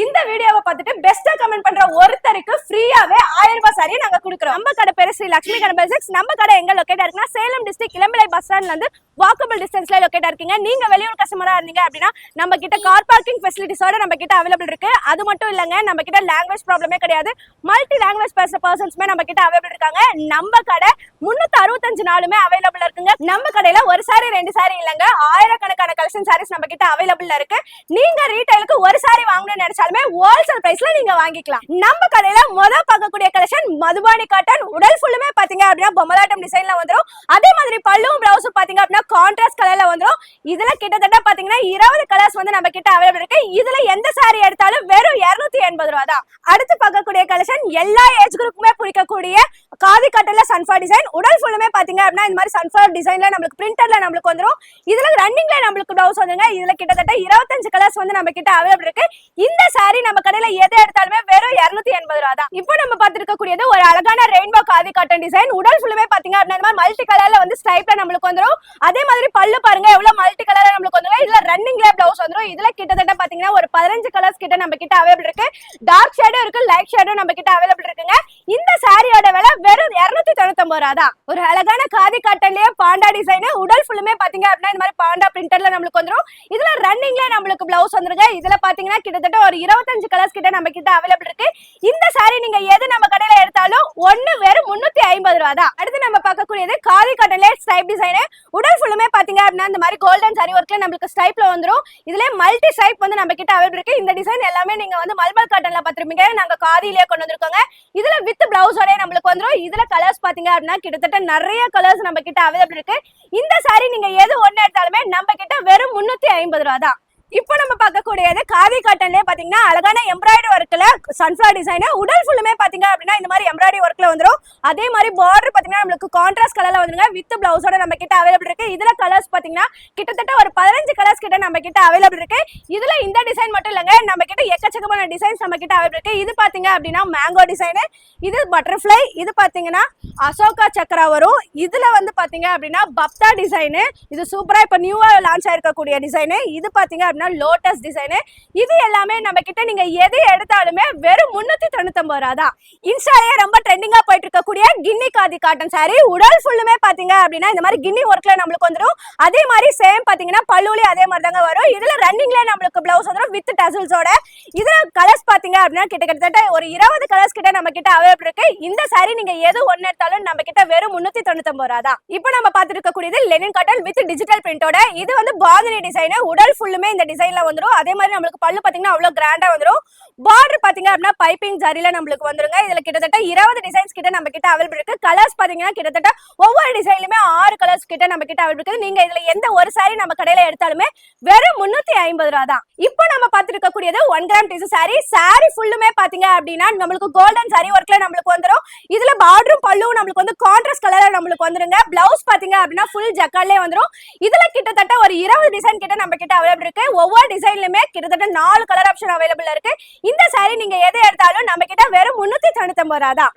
இந்த வீடியோவை பார்த்துட்டு பெஸ்டா கமெண்ட் பண்ற ஒருத்தருக்கு ஃப்ரீயாவே 1000 ரூபாய் சாரி நாங்க கொடுக்குறோம். நம்ம கடை பேரு ஸ்ரீ லட்சுமி கணபதி. நம்ம கடை எங்க லொகேட் இருக்குன்னா சேலம் டிஸ்ட்ரிக்ட் இளம்பிள்ளை பஸ் ஸ்டாண்ட்ல இருந்து வாக்கபிள் டிஸ்டன்ஸ்ல லொகேட் இருக்கீங்க. நீங்க வெளியூர் கஸ்டமரா இருந்தீங்க அப்படின்னா நம்ம கிட்ட கார் பார்க்கிங் ஃபெசிலிட்டிஸோட நம்ம கிட்ட அவைலபிள் இருக்கு. அது மட்டும் இல்லங்க, நம்ம கிட்ட லாங்குவேஜ் ப்ராப்ளமே கிடையாது. மல்டி லாங்குவேஜ் பேசுற பர்சன்ஸ்மே நம்ம கிட்ட அவைலபிள் இருக்காங்க. நம்ம கடை 365 நாளுமே அவைலபிள் இருக்குங்க. நம்ம கடையில ஒரு சாரி 2 சாரி இல்லங்க, ஆயிரக்கணக்கான கலெக்ஷன் சாரீஸ் நம்ம கிட்ட அவைலபிள் இருக்கு. நீங்க ரீட்டைலுக்கு ஒரு சாரி வாங்கணும்னு நினைச்சாலுமே ஹோல்சேல் பிரைஸ்ல நீங்க வாங்கிக்கலாம். நம்ம கடையில பார்க்கக்கூடிய கலெக்ஷன் மதுபானி காட்டன். உடல் ஃபுல்லுமே பாத்தீங்க அப்படின்னா பொம்மலாட்டம் டிசைன்ல வந்துரும். அதே மாதிரி பல்லுவும் பிளவுஸும் பாத்தீங்க அப்படின்னா கான்ட்ராஸ்ட் கலர்ல வந்துரும். இதுல கிட்டத்தட்ட பாத்தீங்கன்னா 20 கலர்ஸ் வந்து நம்ம கிட்ட அவைலபிள் இருக்கு. இதுல எந்த சாரி எடுத்தாலும் வெறும் 280 ரூபாய் தான். அடுத்து பார்க்கக்கூடிய கலெக்ஷன் எல்லா ஏஜ் குரூப்புமே பிடிக்கக்கூடிய காதி காட்டன்ல சன்ஃபிளவர் டிசைன். உடல் ஃபுல்லுமே பாத்தீங்க அப்படின்னா இந்த மாதிரி சன்ஃபிளவர் டிசைன்ல நமக்கு பிரிண்டர்ல நமக்கு வந்துரும். இதுல ரன்னிங்ல நமக்கு பிளவுஸ் வந்துங்க. இதுல கிட்டத்தட்ட 25 கலர்ஸ் வந்து நம்ம கிட்ட அவைலபிள் இருக்கு. இந்த சாரி நம்ம கடையில எதை எடுத்தாலுமே வெறும் 280 ரூபாய் தான். இப்போ நம்ம பார்த்திருக்கக்கூடியது ஒரு அழகான ரெயின்போ காதி காட்டன் டிசைன். உடல் ஃபுல்லுமே பாத்தீங்க அப்படின்னா இந்த மாதிரி மல்டி கலர்ல வந்து ஸ்ட்ரைப்ல நமக்கு வந்துரும். அதே மாதிரி பல்லு பாருங்க எவ்வளவு மல்டி கலரா நமக்கு வந்துரும். இதுல ரன்னிங்ல பிளவுஸ் வந்துரும். இதுல கிட்டத்தட்ட பாத்தீங்கன்னா ஒரு 15 கலர்ஸ் கிட்ட நம்ம கிட்ட அவைலபிள் இருக்கு. டார்க் ஷேடும் இருக்கு, லைட் ஷேடும் நம்ம கிட்ட அவைலபிள் இருக்குங்க. இந்த சாரியோட விலை வெறும் 299 ரூபாய் தான். ஒரு அழகான காதி காட்டன்லயே பாண்டா டிசைன். உடல் ஃபுல்லுமே பாத்தீங்க அப்படின்னா இந்த மாதிரி பாண்டா பிரிண்டர்ல நமக்கு வந்துரும். இதுல ரன்னிங்ல நமக்கு பிளவுஸ் வந்துருங்க. இதுல பாத்தீங்கன்னா கிட்டத்தட்ட ஒரு 25 கலர்ஸ் கிட்ட நம்ம கிட்ட அவைலபிள் இருக்கு. இந்த சாரி நீங்க எது நம்ம கடையில எடுத்தாலும் ஒன்னு வெறும் 350 ரூபாய் தான். அடுத்து நம்ம பார்க்கக்கூடியது காதி காட்டன்ல ஸ்ட்ரைப் டிசைன். உடல் ஃபுல்லுமே பாத்தீங்க அப்படின்னா இந்த மாதிரி கோல்டன் சாரி ஒர்க்ல நமக்கு ஸ்ட்ரைப்ல வந்துரும். இதுல மல்டி ஸ்ட்ரைப் வந்து நம்ம கிட்ட அவைலபிள் இருக்கு. இந்த டிசைன் எல்லாமே நீங்க வந்து மல்மல் காட்டன்ல பாத்துருப்பீங்க. நாங்க காதியிலேயே கொண்டு வந்திருக்கோங்க. இதுல வித் பிளவுஸோட நமக்கு வந்துரும். இதுல கலர்ஸ் பாத்தீங்க அப்படின்னா கிட்டத்தட்ட நிறைய கலர்ஸ் நம்ம கிட்ட அவைலபிள் இருக்கு. இந்த சாரி நீங்க எது ஒண்ணு எடுத்தாலுமே நம்ம கிட்ட வெறும் 350 ரூபாய் தான். இப்போ நம்ம பார்க்கக்கூடியது காதி காட்டன்லயே பாத்தீங்கன்னா அழகான எம்ப்ராய்டரி ஒர்க்ல சன்ஃபிளவர் டிசைன். உடல் ஃபுல்லுமே பாத்தீங்க அப்படின்னா இந்த மாதிரி எம்ப்ராய்டரி ஒர்க்ல வந்துரும். அதே மாதிரி பார்டர் பாத்தீங்கன்னா நமக்கு கான்ட்ராஸ்ட் கலர்ல வந்துருங்க. வித் பிளவுஸோட நம்ம கிட்ட அவைலபிள் இருக்கு. இதுல கலர்ஸ் பாத்தீங்கன்னா கிட்டத்தட்ட ஒரு 15 கலர்ஸ் கிட்ட நம்ம கிட்ட அவைலபிள் இருக்கு. இதுல இந்த டிசைன் மட்டும் இல்லங்க, நம்ம கிட்ட எக்கச்சக்கமான டிசைன்ஸ் நம்ம கிட்ட அவைலபிள் இருக்கு. இது பாத்தீங்க அப்படின்னா மேங்கோ டிசைன், இது பட்டர்ஃபிளை, இது பாத்தீங்கன்னா அசோகா சக்கரா வரும். இதுல வந்து பாத்தீங்க அப்படின்னா பப்தா டிசைன். இது சூப்பரா இப்ப நியூவா லான்ச் ஆயிருக்கக்கூடிய டிசைன். இது பாத்தீங்க அப்படின்னா லோட்டஸ் டிசைன். இது எல்லாமே நம்ம கிட்ட நீங்க எது எடுத்தாலுமே வெறும் 399 ரூபாய் தான். இன்ஸ்டாலயே ரொம்ப ட்ரெண்டிங்கா போயிட்டு இருக்கக்கூடிய கின்னி காதி காட்டன் சாரி. உடல் ஃபுல்லுமே பாத்தீங்க அப்படின்னா இந்த மாதிரி கின்னி ஒர்க்ல நமக்கு வந்துரும். அதே மாதிரி சேம் பாத்தீங்கன்னா பல்லுலி அதே மாதிரி தாங்க வரும். இதுல ரன்னிங்ல நமக்கு பிளவுஸ் வந்துரும் வித் டசல்ஸோட. இதுல கலர்ஸ் பாத்தீங்க அப்படின்னா கிட்டத்தட்ட ஒரு 20 கலர்ஸ் கிட்ட நம்ம கிட்ட அவைலபிள் இருக்கு. இந்த சாரி நீங்க எது ஒண்ணு எடுத்தாலும் நம்ம கிட்ட வெறும் 399 ரூபாய் தான். இப்போ நம்ம பார்த்துட்டு இருக்கக்கூடியது லெனின் காட்டன் வித் டிஜிட்டல் பிரிண்டோட. இது வந்து பாந்தினி டிசைன். உடல் ஃபுல்லுமே இந்த டிசைன்ல வந்துரும். அதே மாதிரி நமக்கு பல்லு பாத்தீங்கன்னா அவ்வளவு கிராண்டா வந்துரும். பார்டர் பாத்தீங்க அப்படின்னா பைப்பிங் ஜரில நமக்கு வந்துருங்க. இதுல கிட்டத்தட்ட 20 டிசைன்ஸ் கிட்ட நம்ம கிட்ட அவைலபிள் இருக்கு. கலர்ஸ் பாத்தீங்கன்னா கிட்டத்தட்ட ஒவ்வொரு டிசைன்லயுமே 6 கலர்ஸ் கிட்ட நம்ம கிட்ட அவைலபிள் இருக்கு. நீங்க இதுல எந்த ஒரு சாரி நம்ம கடையில எடுத்தாலுமே வெறும் 350 ரூபாய் தான். இப்போ நம்ம பார்த்துட்டு இருக்கக்கூடியது 1 கிராம் டிசு சாரி. சாரி ஃபுல்லுமே பாத்தீங்க அப்படின்னா நமக்கு கோல்டன் சாரி ஒர்க்ல நமக்கு வந்துரும். இதுல பார்டரும் பல்லுவும் நமக்கு வந்து கான்ட்ராஸ்ட் கலர்ல நமக்கு வந்துருங்க. பிளவுஸ் பாத்தீங்க அப்படின்னா ஃபுல் ஜக்கார்ட்லயே வந்துரும். இதுல கிட்டத்தட்ட ஒரு 20 டிசைன் கிட்ட நம்ம கிட்ட அவைலபிள் இருக்கு. ஒவ்வொரு டிசைன்லயுமே கிட்டத்தட்ட 4 கலர் ஆப்ஷன் அவைலபிள் இருக்கு. இந்த சாரி நீங்க எதை எடுத்தாலும் நம்ம கிட்ட வெறும் 399 ரூபாய் தான்.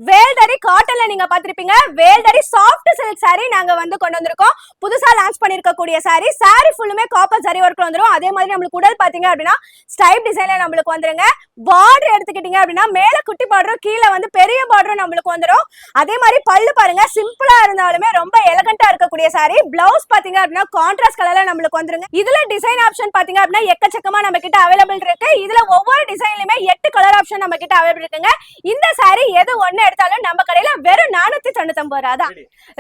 வேல்டரி காட்டன்ல நீங்க பாத்திருப்பீங்க. வேல்டரி சாஃப்ட் சில்க் சாரி நாங்க வந்து கொண்டு வந்திருக்கோம். புதுசா லான்ச் பண்ணிருக்கக்கூடிய சாரி. சாரி ஃபுல்லுமே காப்பர் சாரி ஒர்க்ல வந்துரும். அதே மாதிரி நமக்கு உடல் பாத்தீங்க அப்படின்னா ஸ்ட்ரைப் டிசைன்ல நமக்கு வந்துருங்க. பார்டர் எடுத்துக்கிட்டீங்க அப்படின்னா மேல குட்டி பார்டரும் கீழே வந்து பெரிய பார்டரும் நமக்கு வந்துரும். அதே மாதிரி பல்லு பாருங்க சிம்பிளா இருந்தாலுமே ரொம்ப எலகண்டா இருக்கக்கூடிய சாரி. பிளவுஸ் பாத்தீங்க அப்படின்னா கான்ட்ராஸ்ட் கலர்ல நமக்கு வந்துருங்க. இதுல டிசைன் ஆப்ஷன் பாத்தீங்க அப்படின்னா எக்கச்சக்கமா நம்ம கிட்ட அவைலபிள் இருக்கு. இதுல ஒவ்வொரு டிசைன்லயுமே 8 கலர் ஆப்ஷன் நம்ம கிட்ட அவைலபிள் இருக்குங்க. இந்த சாரி எது ஒண்ணு எடுத்தாலும் நம்ம கடையில வெறும் 499 ரூபாய் தான்.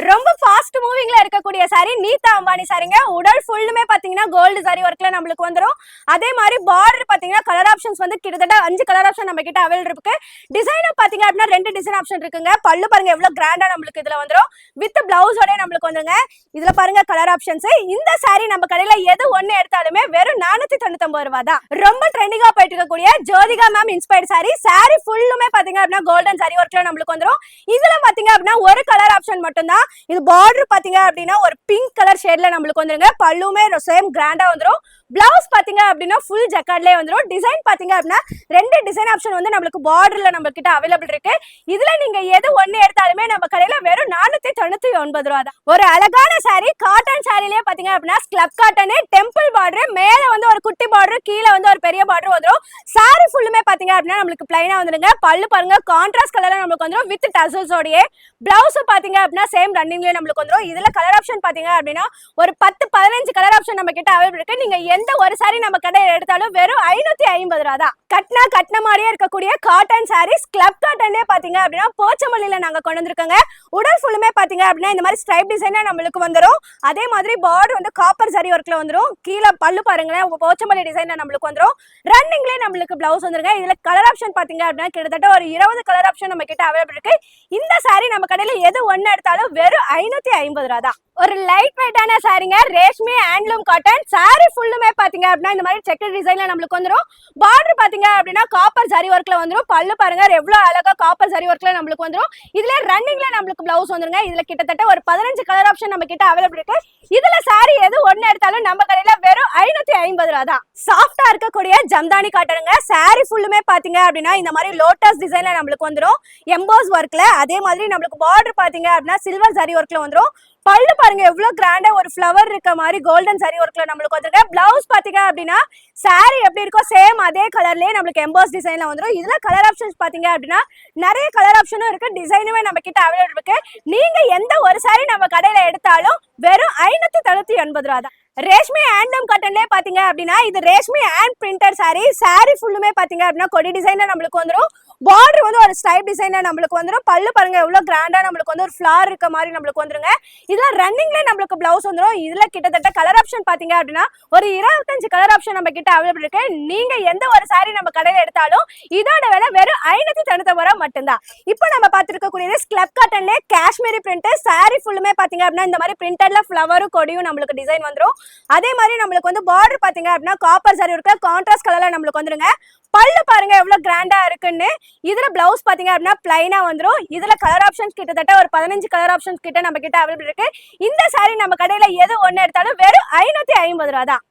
ரொம்ப ஃபாஸ்ட் மூவிங்ல இருக்கக்கூடிய சாரி நீதா அம்பானி சாரிங்க. உடல் ஃபுல்லுமே பாத்தீங்கன்னா கோல்டு சாரி ஒர்க்ல நமக்கு வந்துரும். அதே மாதிரி பார்டர் பாத்தீங்கன்னா கலர் ஆப்ஷன்ஸ் வந்து கிட்டத்தட்ட 5 கலர் ஆப்ஷன் நம்ம கிட்ட அவைலபிள் இருக்கு. டிசைனும் பாத்தீங்க அப்படின்னா 2 டிசைன் ஆப்ஷன் இருக்குங்க. பல்லு பாருங்க எவ்வளவு கிராண்டா நமக்கு இதுல வந்துரும். வித் பிளவுஸோட நமக்கு வந்துருங்க. இதுல பாருங்க கலர் ஆப்ஷன்ஸ். இந்த சாரி நம்ம கடையில எது ஒண்ணு எடுத்தாலுமே வெறும் 499 ரூபாய் தான். ரொம்ப ட்ரெண்டிங்கா போயிட்டு இருக்கக்கூடிய Jyothika ma'am inspired sorry. Sari ஃபுல்லுமே பாத்தீங்க அப்படின்னா கோல்டன் சாரி ஒர்க்ல நமக்கு வந்துரும். இதுல பாத்தீங்க அப்படின்னா ஒரு கலர் ஆப்ஷன் மட்டும் தான். இது பார்டர் பாத்தீங்க அப்படின்னா ஒரு பிங்க் கலர் ஷேட்ல நமக்கு வந்துருங்க. பல்லுமே சேம் கிராண்டா வந்துரும். பிளவுஸ் பாத்தீங்க அப்படின்னா ஃபுல் ஜக்கார்ட்லயே வந்துடும். டிசைன் பாத்தீங்க அப்படின்னா 2 டிசைன் ஆப்ஷன் வந்து நம்மளுக்கு பார்டர்ல நம்ம கிட்ட அவைலபிள் இருக்கு. இதுல நீங்க எது ஒண்ணு எடுத்தாலுமே நம்ம கடையில வெறும் 499 ரூபா தான். ஒரு அழகான சாரி காட்டன் சாரிலேயே பாத்தீங்க அப்படின்னா ஸ்லப் காட்டன், டெம்பிள் பார்டர், மேல வந்து ஒரு குட்டி பார்டர், கீழே வந்து ஒரு பெரிய பார்டர் வந்துடும். சாரி ஃபுல்லுமே பாத்தீங்க அப்படின்னா நம்மளுக்கு பிளைனா வந்துருங்க. பல்லு பாருங்க கான்ட்ராஸ்ட் கலர்ல நம்மளுக்கு வந்துடும் வித் டசல்ஸோடயே. பிளவுஸ் பாத்தீங்க அப்படின்னா சேம் ரன்னிங்லயே நம்மளுக்கு வந்துடும். இதுல கலர் ஆப்ஷன் பாத்தீங்க அப்படின்னா ஒரு 10-15 கலர் ஆப்ஷன் நம்ம கிட்ட அவைலபிள் இருக்கு. நீங்க எந்த ஒரு சாரி நம்ம கடையில எடுத்தாலும் வெறும் 550 ரூபா தான். கட்டின மாதிரியே இருக்கக்கூடிய காட்டன் சாரீஸ் கிளப் காட்டன்லயே பாத்தீங்க அப்படின்னா போச்சமல்லியில நாங்க கொண்டு வந்திருக்கோங்க. உடல் ஃபுல்லுமே பாத்தீங்க அப்படின்னா இந்த மாதிரி ஸ்ட்ரைப் டிசைனா நம்மளுக்கு வந்துடும். அதே மாதிரி பார்டர் வந்து காப்பர் சரி ஒர்க்ல வந்துடும். கீழே பல்லு பாருங்களேன் போச்சமல்லி டிசைன்ல நம்மளுக்கு வந்துடும். ரன்னிங்லேயே நம்மளுக்கு பிளவுஸ் வந்துருங்க. இதுல கலர் ஆப்ஷன் பாத்தீங்க அப்படின்னா கிட்டத்தட்ட ஒரு 20 கலர் ஆப்ஷன் நம்ம கிட்ட அவைலபிள் இருக்கு. இந்த சாரி நம்ம கடையில எது ஒண்ணு எடுத்தாலும் வெறும் 550 ரூபா தான். ஒரு லைட் வெயிட்டான சாரிங்க, ரேஷ்மி ஹேண்ட்லூம் காட்டன். சாரி ஃபுல்லுமே பாத்தீங்க அப்படின்னா இந்த மாதிரி செக்கர் டிசைன்ல நம்மளுக்கு வந்துடும். பார்டர் பாத்தீங்க அப்படின்னா காப்பர் சரி ஒர்க்ல வந்துடும். பல்லு பாருங்க எவ்வளவு அழகா காப்பர் சரி ஒர்க்ல நம்மளுக்கு வந்துடும். இதுல ரன்னிங்ல நம்மளுக்கு பிளவுஸ் வந்துருங்க. இதுல கிட்டத்தட்ட ஒரு 15 கலர் ஆப்ஷன் நம்ம கிட்ட அவைலபிள் இருக்கு. இதுல சாரி எது ஒண்ணு எடுத்தாலும் நம்ம கடையில வெறும் 550 ரூபா தான். சாஃப்டா இருக்கக்கூடிய ஜம்தானி காட்டனுங்க. சாரி ஃபுல்லுமே பாத்தீங்க அப்படின்னா இந்த மாதிரி லோட்டஸ் டிசைன்ல நம்மளுக்கு வந்துடும் எம்போஸ் ஒர்க்ல. அதே மாதிரி நம்மளுக்கு பார்டர் பாத்தீங்க அப்படின்னா சில்வர் சரி ஒர்க்ல வந்துடும். பல்லு பாருங்க எவ்வளவு கிராண்டா ஒரு ஃபிளவர் இருக்க மாதிரி கோல்டன் சரி ஒர்க்ல நம்மளுக்கு வந்துருக்கு. பிளவுஸ் பாத்தீங்க அப்படின்னா சாரி எப்படி இருக்கோ சேம் அதே கலர்லயே நம்மளுக்கு எம்போஸ் டிசைன்ல வந்துடும். இதுல கலர் ஆப்ஷன்ஸ் பாத்தீங்க அப்படின்னா நிறைய கலர் ஆப்ஷனும் இருக்கு, டிசைனுமே நம்ம கிட்ட அவைலபிள் இருக்கு. நீங்க எந்த ஒரு சாரி நம்ம கடையில எடுத்தாலும் வெறும் 598 ரூபா தான். ரேஷ்மி ஹேண்ட்லூம் காட்டன்லயே பாத்தீங்க அப்படின்னா இது Reshmi hand printed sorry. Sari ஃபுல்லுமே பாத்தீங்க அப்படின்னா கொடி டிசைன்ல நம்மளுக்கு வந்துடும். பார்டர் வந்து ஒரு ஸ்டைப் டிசைன்ல நம்மளுக்கு வந்துடும். பல்லு பாருங்க எவ்வளவு கிராண்டா நம்மளுக்கு வந்து ஒரு ஃபிளார் இருக்க மாதிரி நம்மளுக்கு வந்துருங்க. இதுல ரன்னிங்ல நம்மளுக்கு பிளவுஸ் வந்துடும். இதுல கிட்டத்தட்ட கலர் ஆப்ஷன் பாத்தீங்க அப்படின்னா ஒரு 25 கலர் ஆப்ஷன் நம்ம கிட்ட அவைலபிள் இருக்கு. நீங்க எந்த ஒரு சாரி நம்ம கடையில எடுத்தாலும் இதோட விலை வெறும் 599 ரூபா மட்டும்தான். இப்போ நம்ம பார்த்துருக்க கூடியது ஸ்லப் காட்டன்ல காஷ்மீரி பிரிண்ட். சாரி ஃபுல்லுமே பாத்தீங்க அப்படின்னா இந்த மாதிரி பிரிண்டட்ல ஃபிளவரும் கொடியும் நம்மளுக்கு டிசைன் வந்துடும். அதே மாதிரி நம்மளுக்கு வந்து பார்டர் பாத்தீங்க அப்படின்னா காப்பர் சாரி இருக்க கான்ட்ராஸ்ட் கலர்ல நம்மளுக்கு வந்துருங்க. பல்லு பாருங்க எவ்வளவு கிராண்டா இருக்குன்னு. இதுல பிளவுஸ் பாத்தீங்க அப்படின்னா பிளைனா வந்துடும். இதுல கலர் ஆப்ஷன்ஸ் கிட்டத்தட்ட ஒரு 15 கலர் ஆப்ஷன்ஸ் கிட்ட நம்ம கிட்ட அவைலபிள் இருக்கு. இந்த சாரி நம்ம கடையில எது ஒண்ணு எடுத்தாலும் வெறும் 550 ரூபா தான்.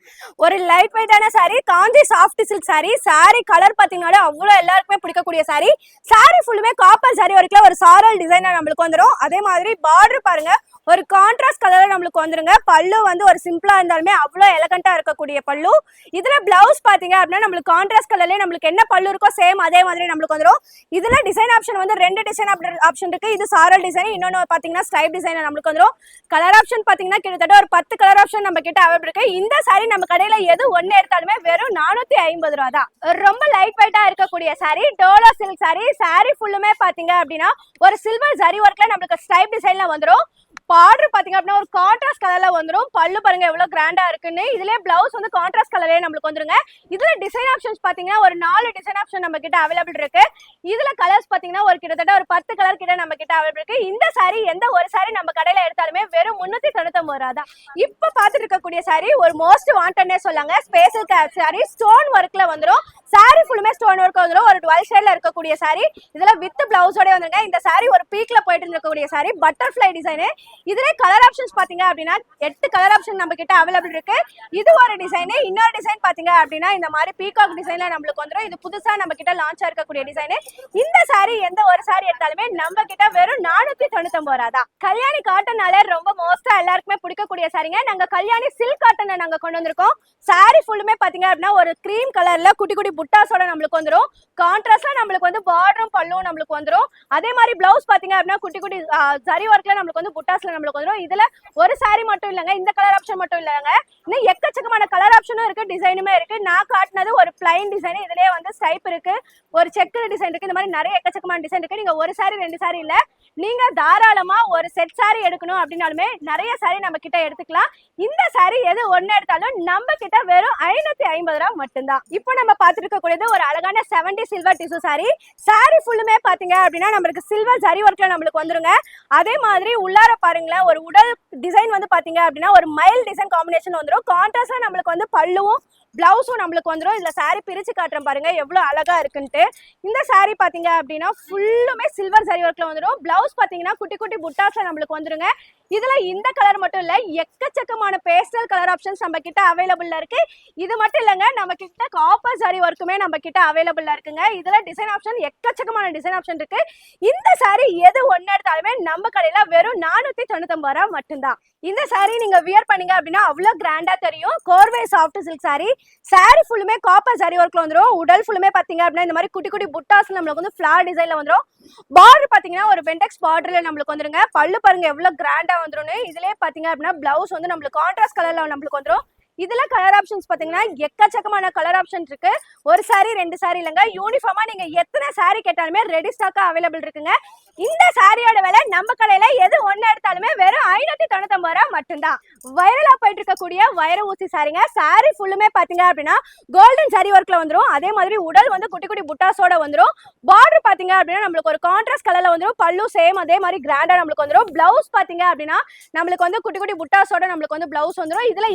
ஒரு லைட் வெயிட்டான sari Kanchi soft silk sari. Sari colour பாத்தீங்கன்னா அவ்வளவு எல்லாருக்குமே பிடிக்கக்கூடிய சாரி. சாரி ஃபுல்லுமே காப்பர் சாரி வரைக்கும் ஒரு சாரல் டிசைனா நம்மளுக்கு வந்துடும். அதே மாதிரி பார்டர் பாருங்க ஒரு கான்ட்ராஸ்ட் கலர்ல நம்மளுக்கு வந்துருங்க. பல்லு வந்து ஒரு சிம்பிளா இருந்தாலுமே அவ்வளவு எலகண்டா இருக்கக்கூடிய பல்லு. இதுல பிளவுஸ் பாத்தீங்க அப்படின்னா நம்மளுக்கு கான்ட்ராஸ்ட் கலர்லயே நம்மளுக்கு என்ன பல்லு இருக்கோ சேம் அதே மாதிரி நம்மளுக்கு வந்துடும். இதுல டிசைன் ஆப்ஷன் வந்து 2 டிசைன் ஆப்ஷன் இருக்கு. இது சாரல் டிசைன், இன்னொன்னு பாத்தீங்கன்னா ஸ்டைப் டிசைன் நம்மளுக்கு வந்துடும். கலர் ஆப்ஷன் பாத்தீங்கன்னா கிட்டத்தட்ட ஒரு 10 கலர் ஆப்ஷன் நம்ம கிட்ட அவைலபிள் இருக்கு. இந்த சாரி நம்ம கடையில எது ஒண்ணு எடுத்தாலுமே வெறும் 450 ரூபா தான். ரொம்ப லைட் வெயிட்டா இருக்கக்கூடிய சாரி டோலோ சில்க் சாரி. சாரி ஃபுல்லுமே பாத்தீங்க அப்படின்னா ஒரு சில்வர் ஜரி ஒர்க்ல நம்மளுக்கு ஸ்டைப் டிசைன்ல வந்துடும். பார்டர் பாத்தீங்க அப்படின்னா ஒரு கான்ட்ராஸ்ட் கலர்ல வந்துடும். பல்லு பாருங்க எவ்வளவு கிராண்டா இருக்குன்னு. இதுல பிளவுஸ் வந்து கான்ட்ராஸ்ட் கலர்லயே நம்மளுக்கு வந்துருங்க. இதுல டிசைன் ஆப்ஷன்ஸ் பாத்தீங்கன்னா ஒரு 4 டிசைன் ஆப்ஷன் நம்ம கிட்ட அவைலபிள் இருக்கு. இதுல கலர்ஸ் பாத்தீங்கன்னா ஒரு கிட்டத்தட்ட ஒரு 10 கலர் கிட்ட நம்ம கிட்ட அவைலபிள் இருக்கு. இந்த சாரி எந்த ஒரு சாரி நம்ம கடையில எடுத்தாலுமே வெறும் 399 ரூபா தான். இப்ப பாத்துட்டு இருக்கக்கூடிய சாரி ஒரு மோஸ்ட் வாண்டட்னே சொல்லாங்க. ஸ்பெஷல் சாரி ஸ்டோன் ஒர்க்ல வந்துடும். சாரி ஃபுல்லுமே ஸ்டோன் ஒர்க் வந்துடும். ஒரு 12 ஷேட்ல இருக்கக்கூடிய சாரி. இதுல வித் பிளவுஸோட வந்துருங்க. இந்த சாரி ஒரு பீக்ல போயிட்டு இருக்கக்கூடிய சாரி பட்டர்ஃபிளை டிசைன். இதுல கலர் ஆப்ஷன்ஸ் பாத்தீங்க அப்படின்னா 8 கலர் ஆப்ஷன் நம்ம கிட்ட அவைலபிள் இருக்கு. இது ஒரு டிசைன். இன்னொரு டிசைன் பாத்தீங்க அப்படின்னா இந்த மாதிரி பீகாக் டிசைன்ல நம்மளுக்கு வந்துடும். இது புதுசா நம்ம கிட்ட லான்ச் இருக்கக்கூடிய டிசைன். இந்த சாரி எந்த ஒரு சாரி எடுத்தாலுமே நம்ம கிட்ட வெறும் 499 ரூபா தான். கல்யாணி காட்டன்னால ரொம்ப மோஸ்டா எல்லாருக்குமே பிடிக்கக்கூடிய சாரிங்க. நாங்க கல்யாணி சில்க் காட்டனை நாங்க கொண்டு வந்திருக்கோம். சாரி ஃபுல்லுமே பாத்தீங்க அப்படின்னா ஒரு கிரீம் கலர்ல குட்டி குட்டி புட்டாஸோட நம்மளுக்கு வந்துடும். கான்ட்ராஸ்டா நம்மளுக்கு வந்து பார்டரும் பல்லும் நம்மளுக்கு வந்துடும். அதே மாதிரி பிளவுஸ் பாத்தீங்க அப்படின்னா குட்டி குட்டி ஜரி ஒர்க்ல நம்மளுக்கு வந்து புட்டாஸ்ல நம்மளுக்கு வந்துடும். இதுல ஒரு சாரி மட்டும் இல்லங்க, இந்த கலர் ஆப்ஷன் மட்டும் இல்லங்க, இன்னும் எக்கச்சக்கமான கலர் ஆப்ஷனும் இருக்கு, டிசைனுமே இருக்கு. நான் காட்டினது ஒரு பிளைன் டிசைன். இதுலயே வந்து ஸ்டைப் இருக்கு, ஒரு செக்குடு டிசைன் இருக்கு. இந்த மாதிரி நிறைய எக்கச்சக்கமான டிசைன் இருக்கு. நீங்க ஒரு சாரி 2 சாரி இல்ல, நீங்க தாராளமா ஒரு செட் சாரி எடுக்கணும் அப்படின்னாலுமே நிறைய சாரி நம்ம கிட்ட எடுத்துக்கலாம். இந்த சாரி எது ஒண்ணு எடுத்தாலும் நம்ம கிட்ட வெறும் 550 ரூபா மட்டும்தான். இப்போ நம்ம பாத்துருக்க கூடியது ஒரு அழகான 70 சில்வர் டிஷ்யூ சாரி. சாரி ஃபுல்லுமே பாத்தீங்க அப்படின்னா நம்மளுக்கு சில்வர் ஜரி ஒர்க்ல நம்மளுக்கு வந்துருங்க. அதே மாதிரி உள்ளார பாருங்களேன் ஒரு உடல் டிசைன் வந்து பாத்தீங்க அப்படின்னா ஒரு மைல் டிசைன் காம்பினேஷன் வந்துடும். கான்ட்ராஸ்டா நம்மளுக்கு வந்து பல்லுவும் பிளவுஸும் நம்மளுக்கு வந்துடும். இதுல saree பிரிச்சு காட்டுறேன் பாருங்க எவ்வளவு அழகா இருக்குன்ட்டு. இந்த saree பாத்தீங்க அப்படின்னா ஃபுல்லுமே சில்வர் ஜரி ஒர்க்ல வந்துடும். பிளவுஸ் பாத்தீங்கன்னா குட்டி குட்டி புட்டாஸ்ல நம்மளுக்கு வந்துருங்க. இதுல இந்த கலர் மட்டும் இல்ல, எக்கச்சக்கமான பேஸ்டல் கலர் ஆப்ஷன்ஸ் நம்ம கிட்ட அவைலபிள்ல இருக்கு. இது மட்டும் இல்லங்க, நம்ம கிட்ட காப்பர் ஜரி ஒர்க்குமே நம்ம கிட்ட அவைலபிள்ல இருக்குங்க. இதுல டிசைன் ஆப்ஷன் எக்கச்சக்கமான டிசைன் ஆப்ஷன் இருக்கு. இந்த saree எது ஒன்னு எடுத்தாலுமே நம்ம கடையில வெறும் 499 ரூபாய் மட்டும்தான். இந்த saree நீங்க வியர் பண்ணீங்க அப்படின்னா அவ்வளவு கிராண்டா தெரியும். கோர்வே சாஃப்ட் சில்க் saree ஃபுல்லுமே காப்பர் ஜரி ஒர்க்ல வந்துரும். உடல் ஃபுல்லுமே பாத்தீங்க அப்படின்னா இந்த மாதிரி குட்டி குட்டி புட்டாஸ்ல நம்மளுக்கு வந்து ஃபிளார் டிசைன்ல வந்துரும். பார்டர் பாத்தீங்கன்னா ஒரு பென்டெக்ஸ் பார்டர்ல நம்மளுக்கு வந்துருங்க. பல்லு பாருங்க எவ்வளவு கிராண்டா வந்துரும். இதுலயே பாத்தீங்க அப்படின்னா பிளவுஸ் வந்து நம்மளுக்கு கான்ட்ராஸ்ட் கலர்ல நம்மளுக்கு வந்துரும். இதுல கலர் ஆப்ஷன்ஸ் பாத்தீங்கன்னா எக்கச்சக்கமான கலர் ஆப்ஷன் இருக்கு. ஒரு saree 2 saree இல்லங்க, யூனிஃபார்மா நீங்க எத்தனை saree கேட்டாலுமே ரெடி ஸ்டாக்கா அவைலபிள் இருக்குங்க. இந்த சாரியோட விலை நம்ம கடையில எது ஒன்னு எடுத்தாலுமே வெறும் 599 ரூபாய் மட்டும்தான். வைரலா போயிட்டு இருக்கக்கூடிய வைர ஊசி சாரிங்க. saree ஃபுல்லுமே பாத்தீங்க அப்படின்னா கோல்டன் ஜரி ஒர்க்ல வந்துரும். அதே மாதிரி உடல் வந்து குட்டி குட்டி புட்டாஸோட வந்துரும். பார்டர் பாத்தீங்க அப்படின்னா நம்மளுக்கு ஒரு கான்ட்ராஸ்ட் கலர்ல வந்துரும். பல்லு சேம் அதே மாதிரி கிராண்டா நம்மளுக்கு வந்துரும். பிளவுஸ் பாத்தீங்க அப்படின்னா நம்மளுக்கு வந்து குட்டி குட்டி புட்டாஸோட நம்மளுக்கு வந்து பிளவுஸ் வந்துரும். இதுல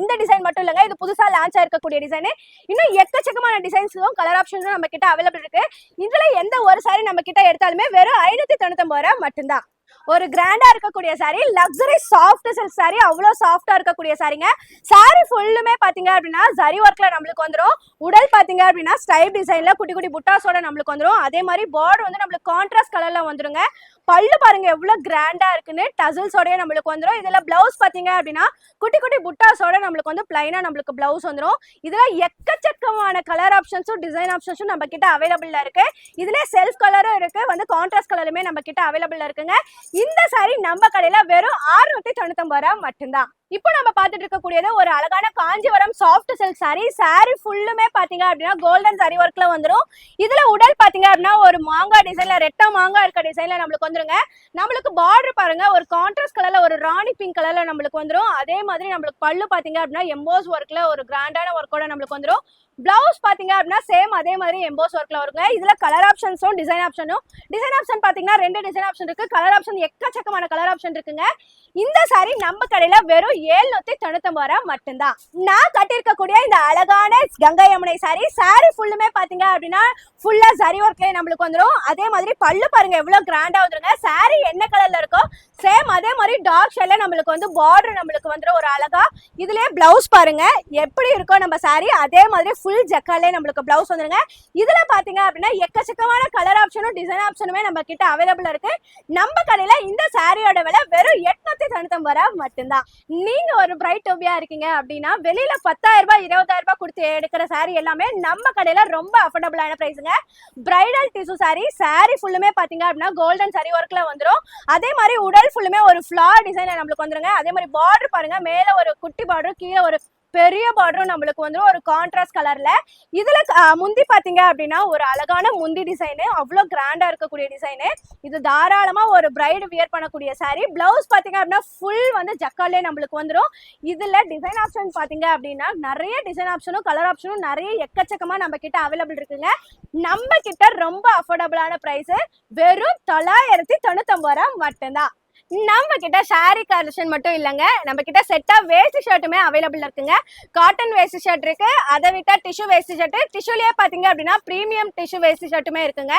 இந்த டிசைன் மட்டும் இல்லங்க, இது புதுசா லான்ச் ஆயிருக்கக்கூடிய டிசைன். இன்னும் எக்கச்சக்கமான டிசைன்ஸும் கலர் ஆப்ஷன்ஸும் நம்ம கிட்ட அவைலபிள் இருக்கு. இதுல எந்த ஒரு saree நம்ம கிட்ட எடுத்தாலுமே வெறும் 599 ரூபாய் மட்டும்தான். ஒரு கிராண்டா இருக்கக்கூடிய saree, luxury soft silk saree, அவ்வளவு சாஃப்டா இருக்கக்கூடிய சாரிங்க. saree ஃபுல்லுமே பாத்தீங்க அப்படின்னா ஜரி ஒர்க்ல நம்மளுக்கு வந்துரும். உடல் பாத்தீங்க அப்படின்னா ஸ்டைப் டிசைன்ல குட்டி குட்டி புட்டாஸோட நம்மளுக்கு வந்துரும். அதே மாதிரி பார்டர் வந்து நம்மளுக்கு கான்ட்ராஸ்ட் கலர்ல வந்துருங்க. பல்லு பாருங்க எவ்வளவு கிராண்டா இருக்குன்னு, டசல்ஸோடய நம்மளுக்கு வந்துரும். இதுல பிளவுஸ் பாத்தீங்க அப்படின்னா குட்டி குட்டி புட்டாஸோட நம்மளுக்கு வந்து பிளைனா நம்மளுக்கு பிளவுஸ் வந்துரும். இதுல எக்கச்சக்கமான கலர் ஆப்ஷன்ஸும் டிசைன் ஆப்ஷன்ஸும் நம்ம கிட்ட அவைலபிள்ல இருக்கு. இதுல செல்ஃப் கலரும் இருக்கு, வந்து கான்ட்ராஸ்ட் கலருமே நம்ம கிட்ட அவைலபிள்ல இருக்குங்க. இந்த saree நம்ம கடையில வெறும் 699 ரூபாய் மட்டும்தான். இப்போ நம்ம பார்த்துட்டு இருக்கக்கூடியது ஒரு அழகான காஞ்சிபுரம் சாஃப்ட் சில்க் saree ஃபுல்லுமே பாத்தீங்க அப்படின்னா கோல்டன் ஜரி ஒர்க்ல வந்துரும். இதுல உடல் பாத்தீங்க அப்படின்னா ஒரு மாங்காய் டிசைன்ல ரெட்டை மாங்காய் இருக்க டிசைன்ல நம்மளுக்கு வந்துருங்க. நம்மளுக்கு பார்டர் பாருங்க ஒரு கான்ட்ராஸ்ட் கலர்ல ஒரு ராணி பிங்க் கலர்ல நம்மளுக்கு வந்துரும். அதே மாதிரி நம்மளுக்கு பல்லு பாத்தீங்க அப்படின்னா எம்போஸ் ஒர்க்ல ஒரு கிராண்டான ஒர்க்கோட நம்மளுக்கு வந்துரும். பிளவுஸ் பாத்தீங்க அப்படின்னா சேம் அதே மாதிரி எம்போஸ் ஒர்க்ல வருங்க. இதுல கலர் ஆப்ஷன்ஸும் டிசைன் ஆப்ஷன் பாத்தீங்கன்னா 2 டிசைன் ஆப்ஷன் இருக்கு. கலர் ஆப்ஷன் எக்கச்சக்கமான கலர் ஆப்ஷன் இருக்குங்க. இந்த saree நம்ம கடையில வெறும் 799 ரூபாய் மட்டும்தான். நான் கட்டியிருக்கக்கூடிய இந்த அழகான கங்கை யமுனை saree ஃபுல்லுமே பாத்தீங்க அப்படின்னா ஃபுல்லா ஜரி ஒர்க்ல நம்மளுக்கு வந்துரும். அதே மாதிரி பல்லு பாருங்க எவ்வளவு கிராண்டா வந்துருங்க. saree என்ன கலர்ல இருக்கோ சேம் அதே மாதிரி டார்க் ஷேட்ல நம்மளுக்கு வந்து பார்டர் நம்மளுக்கு வந்துரும் ஒரு அழகா. இதுலயே பிளவுஸ் பாருங்க எப்படி இருக்கோ நம்ம saree அதே மாதிரி ஃபுல் ஜக்காலே நம்மளுக்கு பிளவுஸ் வந்துருங்க. இதுல பாத்தீங்க அப்படின்னா எக்கச்சக்கமான கலர் ஆப்ஷனும் டிசைன் ஆப்ஷனுமே நம்ம கிட்ட அவைலபிள் இருக்கு. நம்ம கடையில இந்த சாரியோட விலை வெறும் 899 ரூபாய் மட்டும்தான். நீங்க ஒரு பிரைட் டோபியா இருக்கீங்க அப்படின்னா வெளியில 10,000 ரூபாய் 20,000 ரூபாய் கொடுத்து எடுக்கிற saree எல்லாமே நம்ம கடையில ரொம்ப அஃபோர்டபுளான பிரைஸுங்க. பிரைடல் டிஷ்யூ saree ஃபுல்லுமே பாத்தீங்க அப்படின்னா கோல்டன் ஜரி ஒர்க்ல வந்துரும். அதே மாதிரி உடல் ஃபுல்லுமே ஒரு ஃபிளார் டிசைன்ல நம்மளுக்கு வந்துருங்க. அதே மாதிரி பார்டர் பாருங்க, மேல ஒரு குட்டி பார்டர், கீழே ஒரு பெரிய பார்டரும் நம்மளுக்கு வந்துரும் ஒரு கான்ட்ராஸ்ட் கலர்ல. இதுல முந்தி பாத்தீங்க அப்படின்னா ஒரு அழகான முந்தி டிசைன், அவ்வளவு கிராண்டா இருக்கக்கூடிய டிசைன். இது தாராளமா ஒரு பிரைடு வியர் பண்ணக்கூடிய saree. பிளவுஸ் பாத்தீங்க அப்படின்னா ஃபுல் வந்து ஜக்காலே நம்மளுக்கு வந்துரும். இதுல டிசைன் ஆப்ஷன் பாத்தீங்க அப்படின்னா நிறைய டிசைன் ஆப்ஷனும் கலர் ஆப்ஷனும் நிறைய எக்கச்சக்கமா நம்ம கிட்ட அவைலபிள் இருக்குங்க. நம்ம கிட்ட ரொம்ப அஃபோர்டபுளான பிரைஸ் வெறும் 999 ரூபாய் மட்டும்தான். நம்ம கிட்ட saree கலெக்ஷன் மட்டும் இல்லங்க, நம்ம கிட்ட செட்டா வேஸ்ட் ஷர்ட்டுமே அவைலபிள் இருக்குங்க. காட்டன் வேஸ்ட் ஷர்ட் இருக்கு, அதை விட்டா டிஷ்யூ வேஸ்ட் ஷர்ட், டிஷ்யூலயே பாத்தீங்க அப்படின்னா பிரீமியம் டிஷ்யூ வேஸ்ட் ஷர்ட்டுமே இருக்குங்க.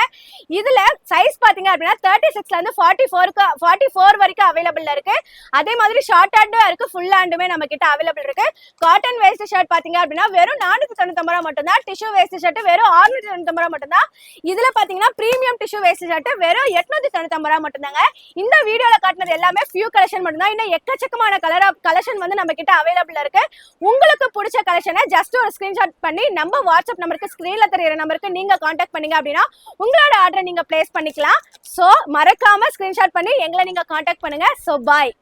இதுல சைஸ் பாத்தீங்க அப்படின்னா 36ல இருந்து 44 வரைக்கும் அவைலபிள் இருக்கு. அதே மாதிரி ஷார்ட் ஹேண்டும் இருக்கு, ஃபுல் ஹேண்டுமே நம்ம கிட்ட அவைலபிள் இருக்கு. காட்டன் வேஸ்ட் ஷர்ட் பாத்தீங்க அப்படின்னா வெறும் 499 ரூபாய் மட்டும்தான். டிஷ்யூ வேஸ்ட் ஷர்ட் வெறும் 699 ரூபாய் மட்டும்தான். இதுல பாத்தீங்கன்னா பிரீமியம் டிஷ்யூ வேஸ்ட் ஷர்ட் வெறும் 899 ரூபாய் மட்டும்தாங்க. இந்த வீடியோல எல்லாமே ஃபியூ கலெக்ஷன் மட்டும்தான். இன்னும் எக்கச்சக்கமான கலெக்ஷன் வந்து நம்ம கிட்ட அவைலபிள் இருக்கு. உங்களுக்கு பிடிச்ச கலெக்ஷனை ஜஸ்ட் ஒரு ஸ்கிரீன்ஷாட் பண்ணி நம்ம வாட்ஸ்அப் நம்பருக்கு ஸ்கிரீன்ல தெரியுற நம்பருக்கு நீங்க கான்டாக்ட் பண்ணீங்க அப்படின்னா உங்களோட ஆர்டரை நீங்க பிளேஸ் பண்ணிக்கலாம். சோ மறக்காம ஸ்கிரீன்ஷாட் பண்ணி எங்களை நீங்க கான்டாக்ட் பண்ணுங்க. சோ பாய்.